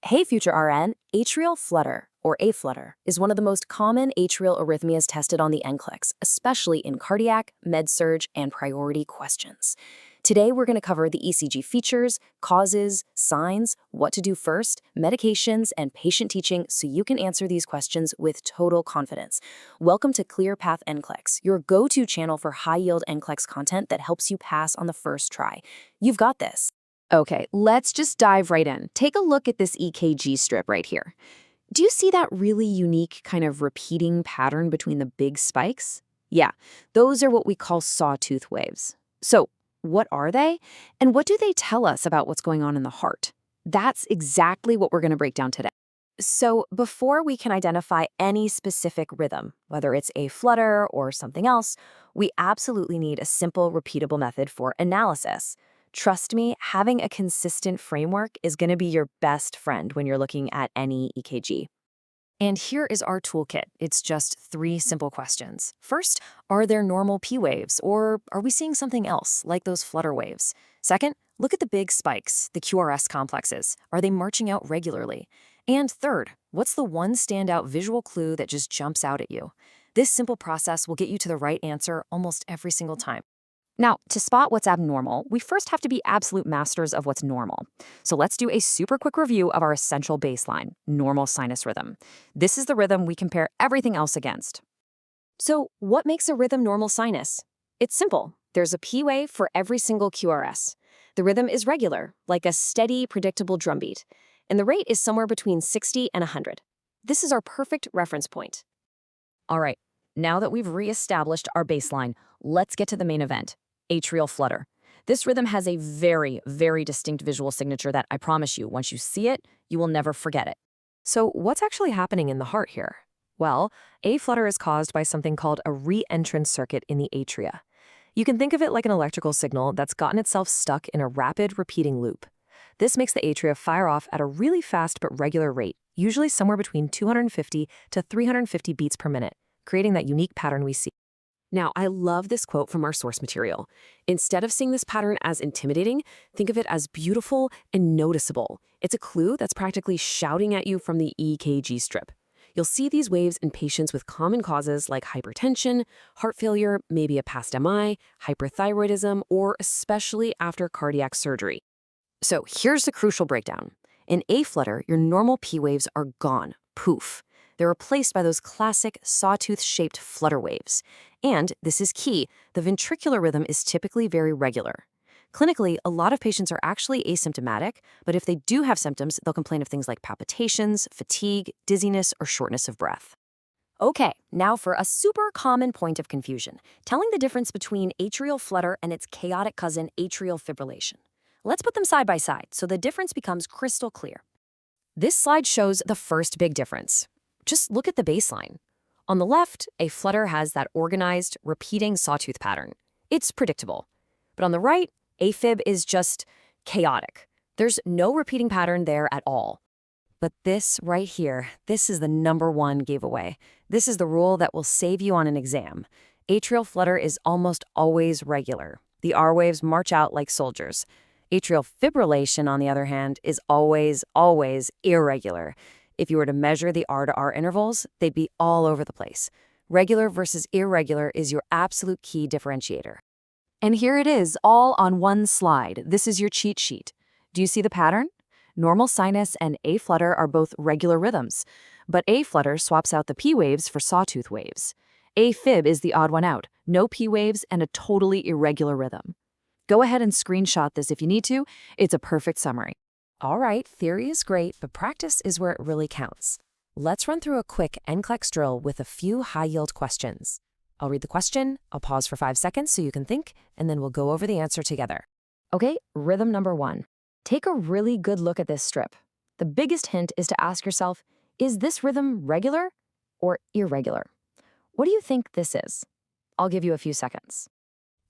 Hey, future RN, atrial flutter, or A-flutter, is one of the most common atrial arrhythmias tested on the NCLEX, especially in cardiac, med-surg, and priority questions. Today, we're going to cover the ECG features, causes, signs, what to do first, medications, and patient teaching so you can answer these questions with total confidence. Welcome to ClearPath NCLEX, your go-to channel for high-yield NCLEX content that helps you pass on the first try. You've got this. Okay, let's just dive right in. Take a look at this EKG strip right here. Do you see that really unique kind of repeating pattern between the big spikes? Yeah, those are what we call sawtooth waves. So, what are they? And what do they tell us about what's going on in the heart? That's exactly what we're going to break down today. So, before we can identify any specific rhythm, whether it's a flutter or something else, we absolutely need a simple, repeatable method for analysis. Trust me, having a consistent framework is going to be your best friend when you're looking at any EKG. And here is our toolkit. It's just 3 simple questions. First, are there normal P waves, or are we seeing something else, like those flutter waves? Second, look at the big spikes, the QRS complexes. Are they marching out regularly? And third, what's the one standout visual clue that just jumps out at you? This simple process will get you to the right answer almost every single time. Now, to spot what's abnormal, we first have to be absolute masters of what's normal. So let's do a super quick review of our essential baseline, normal sinus rhythm. This is the rhythm we compare everything else against. So what makes a rhythm normal sinus? It's simple. There's a P wave for every single QRS. The rhythm is regular, like a steady, predictable drumbeat, and the rate is somewhere between 60 and 100. This is our perfect reference point. All right, now that we've reestablished our baseline, let's get to the main event. Atrial flutter. This rhythm has a very, very distinct visual signature that I promise you, once you see it, you will never forget it. So what's actually happening in the heart here? Well, A-flutter is caused by something called a re-entrance circuit in the atria. You can think of it like an electrical signal that's gotten itself stuck in a rapid, repeating loop. This makes the atria fire off at a really fast but regular rate, usually somewhere between 250 to 350 beats per minute, creating that unique pattern we see. Now, I love this quote from our source material. Instead of seeing this pattern as intimidating, think of it as beautiful and noticeable. It's a clue that's practically shouting at you from the EKG strip. You'll see these waves in patients with common causes like hypertension, heart failure, maybe a past MI, hyperthyroidism, or especially after cardiac surgery. So here's the crucial breakdown. In A-flutter, your normal P waves are gone. Poof. They're replaced by those classic sawtooth-shaped flutter waves. And, this is key, the ventricular rhythm is typically very regular. Clinically, a lot of patients are actually asymptomatic, but if they do have symptoms, they'll complain of things like palpitations, fatigue, dizziness, or shortness of breath. Okay, now for a super common point of confusion, telling the difference between atrial flutter and its chaotic cousin, atrial fibrillation. Let's put them side by side so the difference becomes crystal clear. This slide shows the first big difference. Just look at the baseline. On the left, a flutter has that organized, repeating sawtooth pattern. It's predictable. But on the right, AFib is just chaotic. There's no repeating pattern there at all. But this right here, this is the #1 giveaway. This is the rule that will save you on an exam. Atrial flutter is almost always regular. The R waves march out like soldiers. Atrial fibrillation, on the other hand, is always, always irregular. If you were to measure the R to R intervals, they'd be all over the place. Regular versus irregular is your absolute key differentiator. And here it is, all on one slide. This is your cheat sheet. Do you see the pattern? Normal sinus and A-flutter are both regular rhythms, but A-flutter swaps out the P waves for sawtooth waves. AFib is the odd one out, no P waves and a totally irregular rhythm. Go ahead and screenshot this if you need to. It's a perfect summary. All right, theory is great, but practice is where it really counts. Let's run through a quick NCLEX drill with a few high-yield questions. I'll read the question, I'll pause for 5 seconds so you can think, and then we'll go over the answer together. Okay, rhythm #1. Take a really good look at this strip. The biggest hint is to ask yourself, is this rhythm regular or irregular? What do you think this is? I'll give you a few seconds.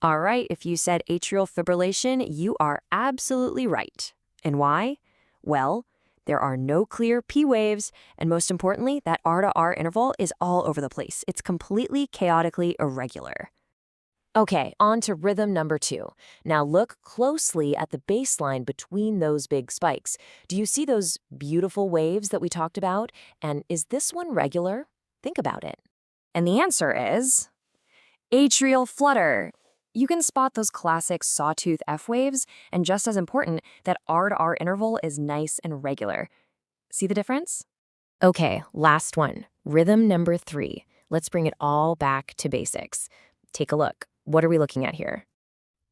All right, if you said atrial fibrillation, you are absolutely right. And why? Well, there are no clear P waves, and most importantly, that R to R interval is all over the place. It's completely chaotically irregular. Okay, on to rhythm number 2. Now look closely at the baseline between those big spikes. Do you see those beautiful waves that we talked about? And is this one regular? Think about it. And the answer is atrial flutter. You can spot those classic sawtooth F waves, and just as important, that R to R interval is nice and regular. See the difference? Okay, last one. Rhythm number 3. Let's bring it all back to basics. Take a look. What are we looking at here?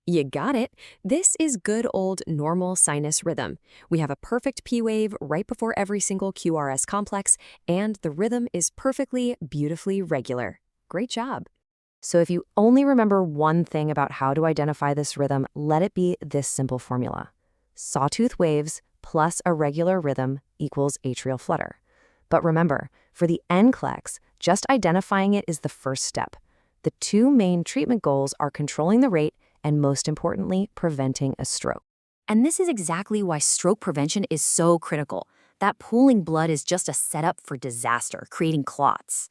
You got it. This is good old normal sinus rhythm. We have a perfect P wave right before every single QRS complex, and the rhythm is perfectly, beautifully regular. Great job. So if you only remember one thing about how to identify this rhythm, let it be this simple formula. Sawtooth waves plus a regular rhythm equals atrial flutter. But remember, for the NCLEX, just identifying it is the first step. The two main treatment goals are controlling the rate and, most importantly, preventing a stroke. And this is exactly why stroke prevention is so critical. That pooling blood is just a setup for disaster, creating clots.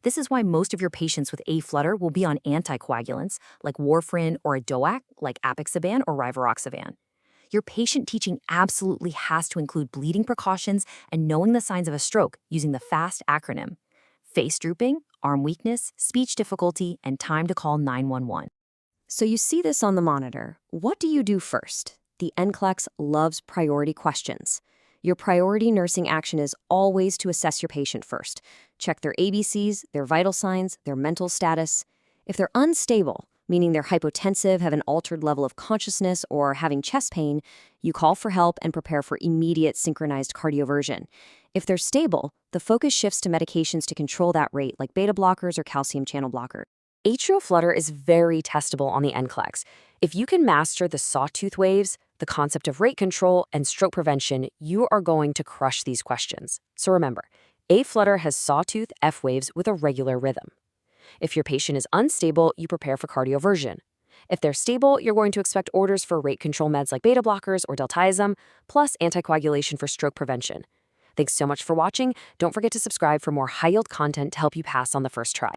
This is why most of your patients with A-flutter will be on anticoagulants like warfarin or a DOAC like apixaban or rivaroxaban. Your patient teaching absolutely has to include bleeding precautions and knowing the signs of a stroke using the FAST acronym: face drooping, arm weakness, speech difficulty, and time to call 911. So you see this on the monitor. What do you do first? The NCLEX loves priority questions. Your priority nursing action is always to assess your patient first. Check their ABCs, their vital signs, their mental status. If they're unstable, meaning they're hypotensive, have an altered level of consciousness, or having chest pain, you call for help and prepare for immediate synchronized cardioversion. If they're stable, the focus shifts to medications to control that rate, like beta blockers or calcium channel blockers. Atrial flutter is very testable on the NCLEX. If you can master the sawtooth waves, the concept of rate control, and stroke prevention, you are going to crush these questions. So remember, A-flutter has sawtooth F waves with a regular rhythm. If your patient is unstable, you prepare for cardioversion. If they're stable, you're going to expect orders for rate control meds like beta blockers or diltiazem, plus anticoagulation for stroke prevention. Thanks so much for watching. Don't forget to subscribe for more high-yield content to help you pass on the first try.